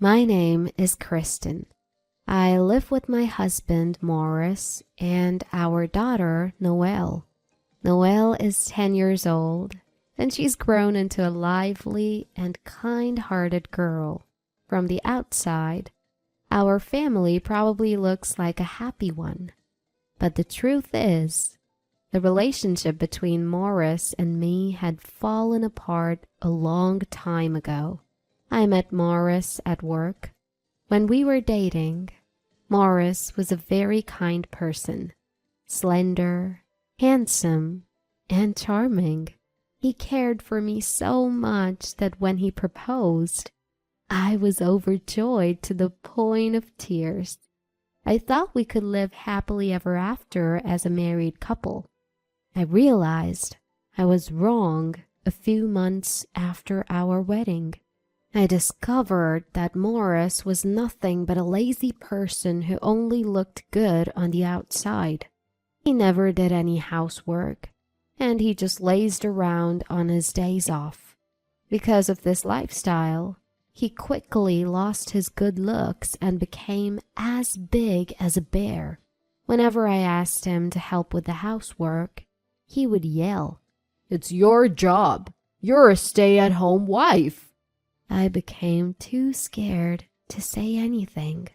My name is Kristen. I live with my husband, Morris, and our daughter, Noelle. Noelle is 10 years old, and she's grown into a lively and kind-hearted girl. From the outside, our family probably looks like a happy one. But the truth is, the relationship between Morris and me had fallen apart a long time ago. I met Morris at work. When we were dating, Morris was a very kind person, slender, handsome, and charming. He cared for me so much that when he proposed, I was overjoyed to the point of tears. I thought we could live happily ever after as a married couple. I realized I was wrong a few months after our wedding. I discovered that Morris was nothing but a lazy person who only looked good on the outside. He never did any housework, and he just lazed around on his days off. Because of this lifestyle, he quickly lost his good looks and became as big as a bear. Whenever I asked him to help with the housework, he would yell, "It's your job. You're a stay-at-home wife." I became too scared to say anything.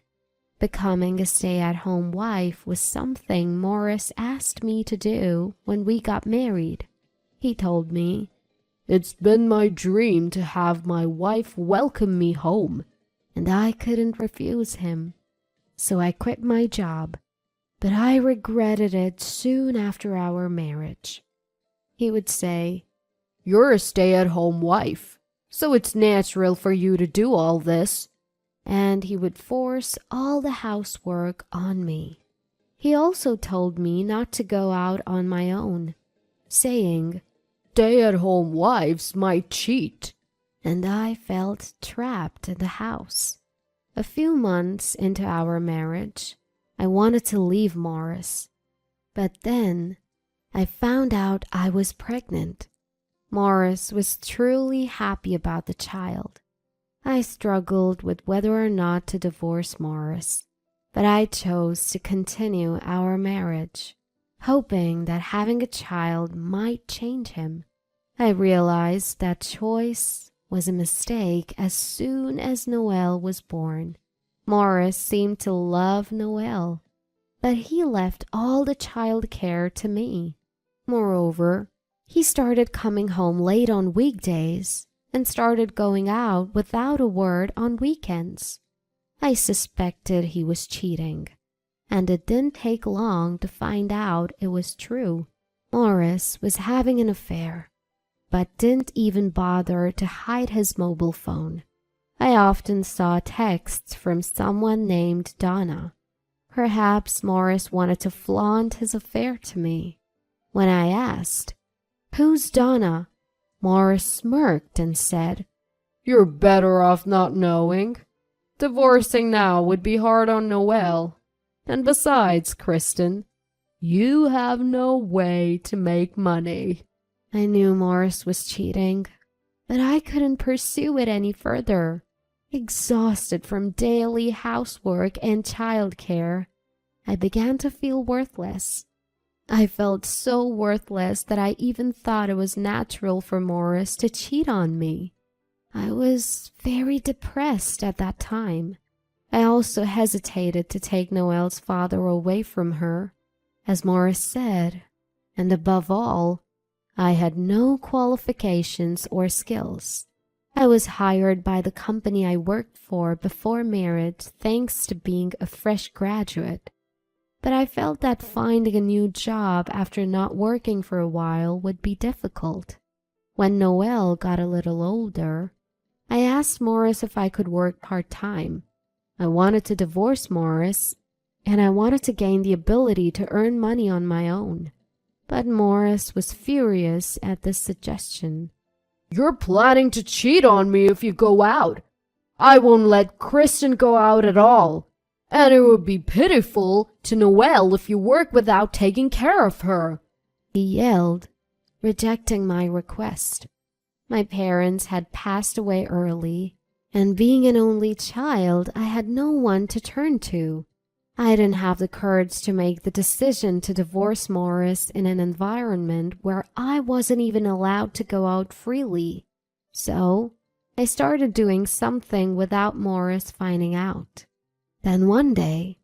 Becoming a stay-at-home wife was something Morris asked me to do when we got married. He told me, "It's been my dream to have my wife welcome me home," and I couldn't refuse him. So I quit my job, but I regretted it soon after our marriage. He would say, "You're a stay-at-home wife, so it's natural for you to do all this." And he would force all the housework on me. He also told me not to go out on my own, saying, "Stay-at-home wives might cheat." And I felt trapped in the house. A few months into our marriage, I wanted to leave Morris. But then I found out I was pregnant. Morris was truly happy about the child. I struggled with whether or not to divorce Morris, but I chose to continue our marriage, hoping that having a child might change him. I realized that choice was a mistake as soon as Noelle was born. Morris seemed to love Noelle, but he left all the child care to me. Moreover, he started coming home late on weekdays and started going out without a word on weekends. I suspected he was cheating, and it didn't take long to find out it was true. Morris was having an affair, but didn't even bother to hide his mobile phone. I often saw texts from someone named Donna. Perhaps Morris wanted to flaunt his affair to me. When I asked, "Who's Donna?" Morris smirked and said, "You're better off not knowing. Divorcing now would be hard on Noelle. And besides, Kristen, you have no way to make money." I knew Morris was cheating, but I couldn't pursue it any further. Exhausted from daily housework and childcare, I began to feel worthless. I felt so worthless that I even thought it was natural for Morris to cheat on me. I was very depressed at that time. I also hesitated to take Noelle's father away from her, as Morris said, and above all, I had no qualifications or skills. I was hired by the company I worked for before marriage thanks to being a fresh graduate. But I felt that finding a new job after not working for a while would be difficult. When Noelle got a little older, I asked Morris if I could work part-time. I wanted to divorce Morris, and I wanted to gain the ability to earn money on my own. But Morris was furious at this suggestion. "You're planning to cheat on me if you go out. I won't let Kristen go out at all. And it would be pitiful to Noelle if you work without taking care of her," he yelled, rejecting my request. My parents had passed away early, And being an only child, I had no one to turn to. I didn't have the courage to make the decision to divorce Morris in an environment where I wasn't even allowed to go out freely. So, I started doing something without Morris finding out. Then one day,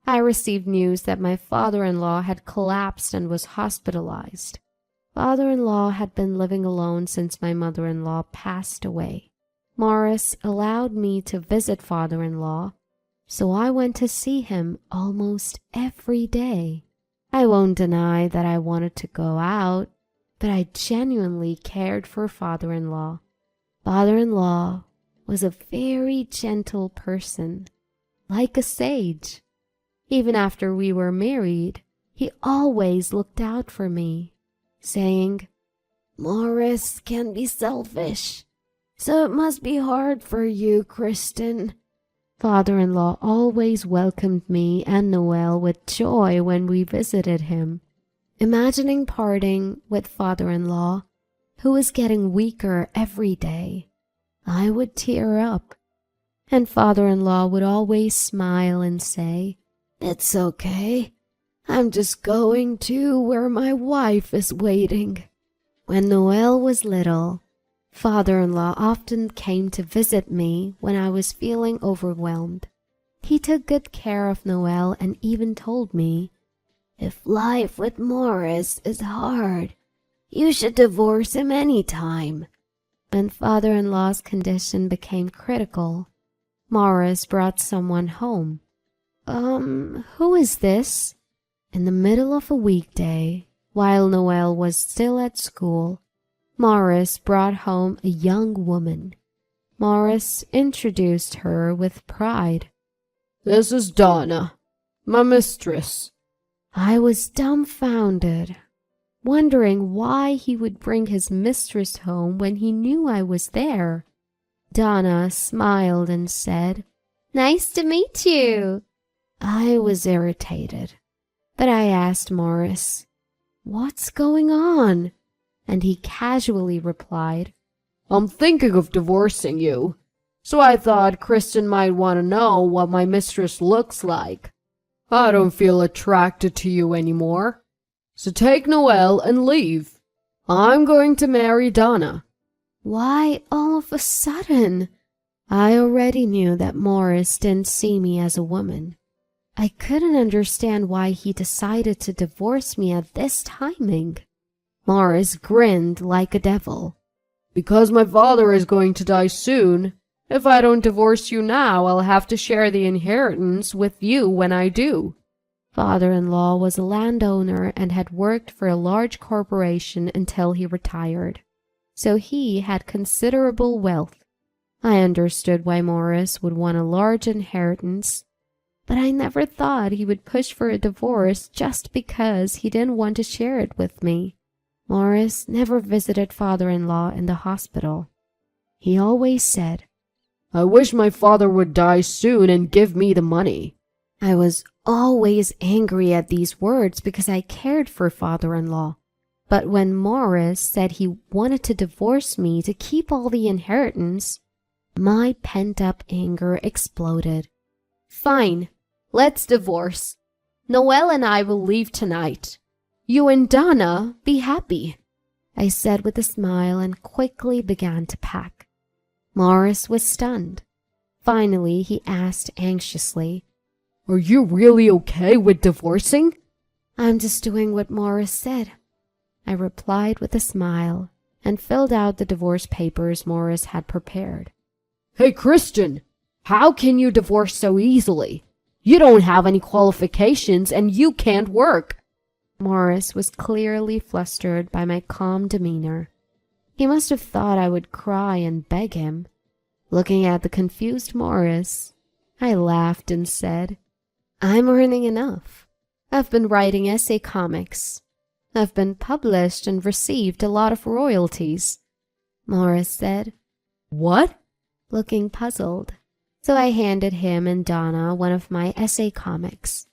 I received news that my father-in-law had collapsed and was hospitalized. Father-in-law had been living alone since my mother-in-law passed away. Morris allowed me to visit father-in-law, so I went to see him almost every day. I won't deny that I wanted to go out, but I genuinely cared for father-in-law. Father-in-law was a very gentle person, like a sage. Even after we were married, he always looked out for me, saying, "Morris can be selfish, so it must be hard for you, Kristen." Father-in-law always welcomed me and Noel with joy when we visited him. Imagining parting with father-in-law, who was getting weaker every day, I would tear up, and father-in-law would always smile and say, "It's okay. I'm just going to where my wife is waiting." When Noel was little, father-in-law often came to visit me when I was feeling overwhelmed. He took good care of Noel and even told me, "If life with Morris is hard, you should divorce him any time." When father-in-law's condition became critical, Morris brought someone home. Who is this?" In the middle of a weekday, while Noel was still at school, Morris brought home a young woman. Morris introduced her with pride. "This is Donna, my mistress." I was dumbfounded, wondering why he would bring his mistress home when he knew I was there. Donna smiled and said, "Nice to meet you." I was irritated, but I asked Morris, "What's going on?" And he casually replied, "I'm thinking of divorcing you, so I thought Kristen might want to know what my mistress looks like. I don't feel attracted to you anymore, so take Noel and leave. I'm going to marry Donna." Why all of a sudden? I already knew that Morris didn't see me as a woman. I couldn't understand why he decided to divorce me at this timing. Morris grinned like a devil. "Because my father is going to die soon. If I don't divorce you now, I'll have to share the inheritance with you when I do." Father-in-law was a landowner and had worked for a large corporation until he retired, so he had considerable wealth. I understood why Morris would want a large inheritance, but I never thought he would push for a divorce just because he didn't want to share it with me. Morris never visited father-in-law in the hospital. He always said, "I wish my father would die soon and give me the money." I was always angry at these words because I cared for father-in-law. But when Morris said he wanted to divorce me to keep all the inheritance, my pent-up anger exploded. "Fine, let's divorce. Noel and I will leave tonight. You and Donna be happy," I said with a smile and quickly began to pack. Morris was stunned. Finally, he asked anxiously, "Are you really okay with divorcing?" "I'm just doing what Morris said," I replied with a smile and filled out the divorce papers Morris had prepared. "Hey, Kristen, how can you divorce so easily? You don't have any qualifications and you can't work." Morris was clearly flustered by my calm demeanor. He must have thought I would cry and beg him. Looking at the confused Morris, I laughed and said, "I'm earning enough. I've been writing essay comics. I've been published and received a lot of royalties." Morris said, "What?" looking puzzled. So I handed him and Donna one of my essay comics.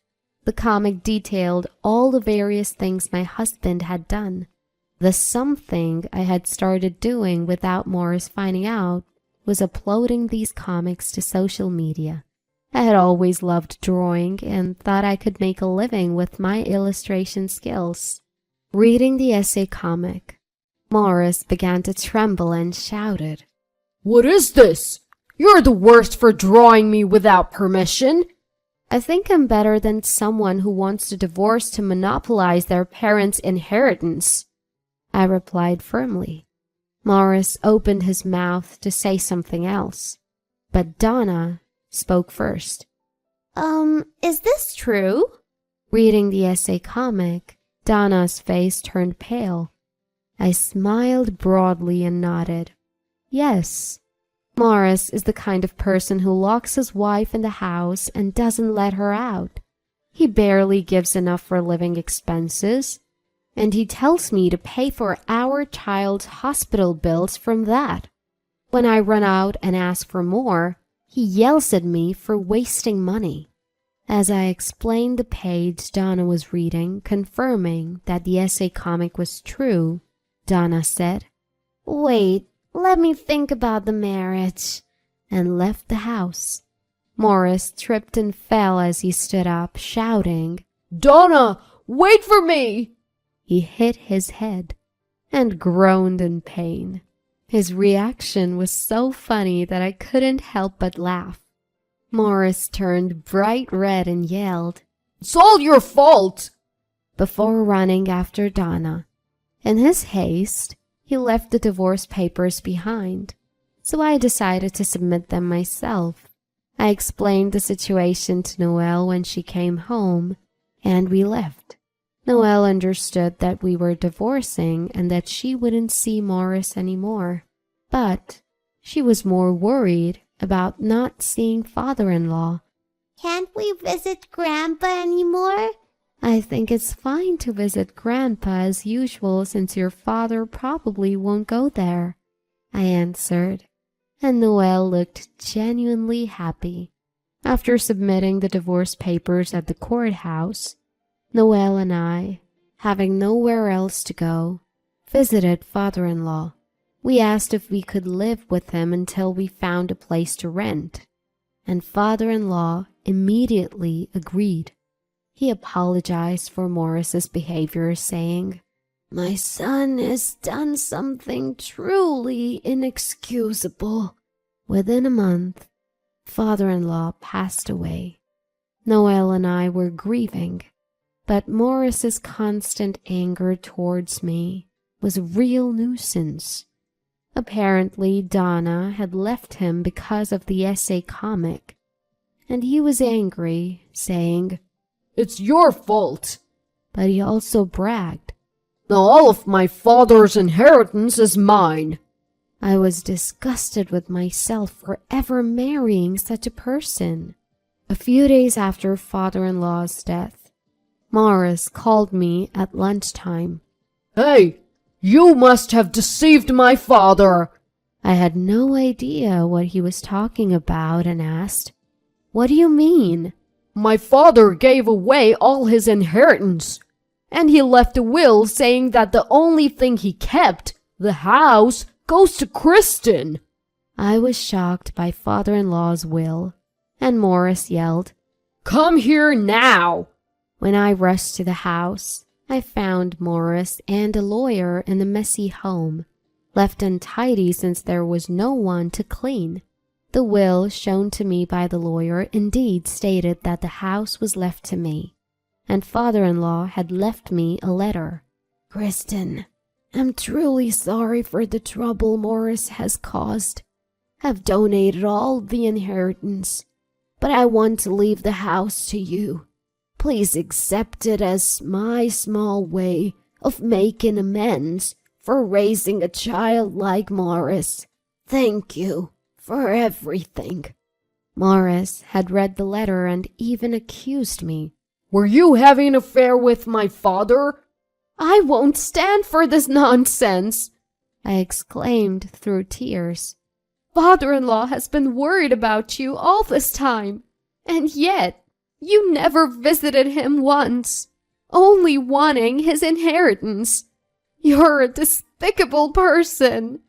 The comic detailed all the various things my husband had done. The something I had started doing without Morris finding out was uploading these comics to social media. I had always loved drawing and thought I could make a living with my illustration skills. Reading the essay comic, Morris began to tremble and shouted, "What is this? You're the worst for drawing me without permission." "I think I'm better than someone who wants to divorce to monopolize their parents' inheritance," I replied firmly. Morris opened his mouth to say something else, but Donna spoke first. Is this true?" Reading the essay comic, Donna's face turned pale. I smiled broadly and nodded. Yes, Morris is the kind of person who locks his wife in the house and doesn't let her out. He barely gives enough for living expenses, and he tells me to pay for our child's hospital bills from that. When I run out and ask for more, he yells at me for wasting money. As I explained the page Donna was reading, confirming that the essay comic was true, Donna said, "Wait, let me think about the marriage," and left the house. Morris tripped and fell as he stood up, shouting, "Donna, wait for me!" He hit his head and groaned in pain. His reaction was so funny that I couldn't help but laugh. Morris turned bright red and yelled, "It's all your fault!" before running after Donna. In his haste, he left the divorce papers behind, so I decided to submit them myself. I explained the situation to Noelle when she came home, and we left. Noelle understood that we were divorcing and that she wouldn't see Morris anymore, but she was more worried about not seeing father-in-law. "Can't we visit Grandpa anymore?" "I think it's fine to visit Grandpa as usual since your father probably won't go there," I answered, and Noelle looked genuinely happy. After submitting the divorce papers at the courthouse, Noelle and I, having nowhere else to go, visited father-in-law. We asked if we could live with him until we found a place to rent, and father-in-law immediately agreed. He apologized for Morris's behavior, saying, "My son has done something truly inexcusable." Within a month, father-in-law passed away. Noelle and I were grieving, but Morris's constant anger towards me was a real nuisance. Apparently, Donna had left him because of the essay comic, and he was angry, saying, "It's your fault." But he also bragged, "Now all of my father's inheritance is mine." I was disgusted with myself for ever marrying such a person. A few days after father-in-law's death, Morris called me at lunchtime. "Hey, you must have deceived my father." I had no idea what he was talking about and asked, "What do you mean?" "My father gave away all his inheritance, and he left a will saying that the only thing he kept, the house, goes to Kristen." I was shocked by father-in-law's will, and Morris yelled, "Come here now!" When I rushed to the house, I found Morris and a lawyer in the messy home, left untidy since there was no one to clean. The will shown to me by the lawyer indeed stated that the house was left to me, and father-in-law had left me a letter. "Kristen, I'm truly sorry for the trouble Morris has caused. I've donated all the inheritance, but I want to leave the house to you. Please accept it as my small way of making amends for raising a child like Morris. Thank you for everything." Morris had read the letter and even accused me. "Were you having an affair with my father?" "I won't stand for this nonsense," I exclaimed through tears. "Father-in-law has been worried about you all this time, and yet you never visited him once, only wanting his inheritance. You're a despicable person."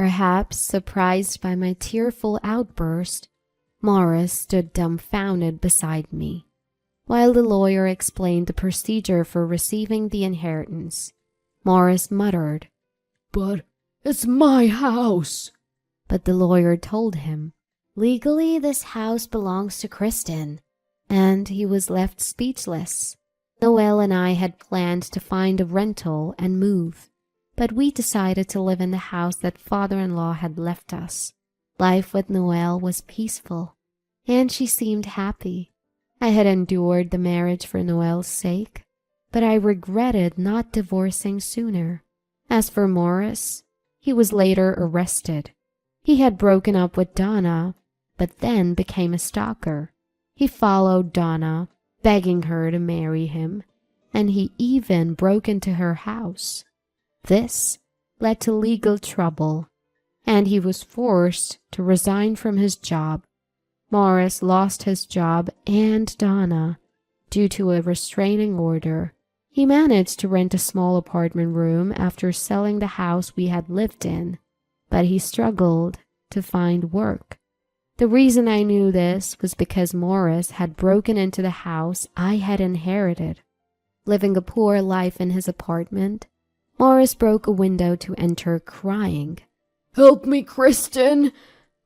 Perhaps surprised by my tearful outburst, Morris stood dumbfounded beside me, while the lawyer explained the procedure for receiving the inheritance. Morris muttered, "But it's my house." but the lawyer told him, "Legally, this house belongs to Kristen," and he was left speechless. Noel and I had planned to find a rental and move, but we decided to live in the house that father-in-law had left us. Life with Noel was peaceful, and she seemed happy. I had endured the marriage for Noel's sake, but I regretted not divorcing sooner. As for Morris, he was later arrested. He had broken up with Donna, but then became a stalker. He followed Donna, begging her to marry him, and he even broke into her house. This led to legal trouble, and he was forced to resign from his job. Morris lost his job and Donna due to a restraining order. He managed to rent a small apartment room after selling the house we had lived in, but he struggled to find work. The reason I knew this was because Morris had broken into the house I had inherited. Living a poor life in his apartment, Morris broke a window to enter crying. "Help me, Kristen!"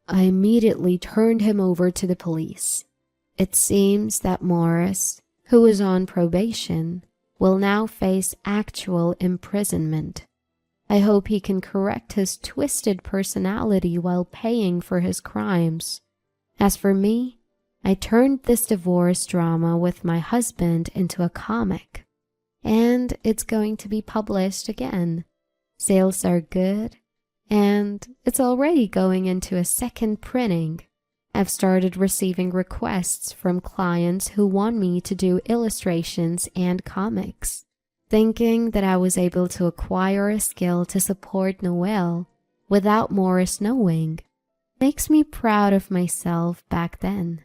I immediately turned him over to the police. It seems that Morris, who is on probation, will now face actual imprisonment. I hope he can correct his twisted personality while paying for his crimes. As for me, I turned this divorce drama with my husband into a comic, and it's going to be published again. Sales are good, and it's already going into a second printing. I've started receiving requests from clients who want me to do illustrations and comics. Thinking that I was able to acquire a skill to support Noel without Morris knowing makes me proud of myself back then.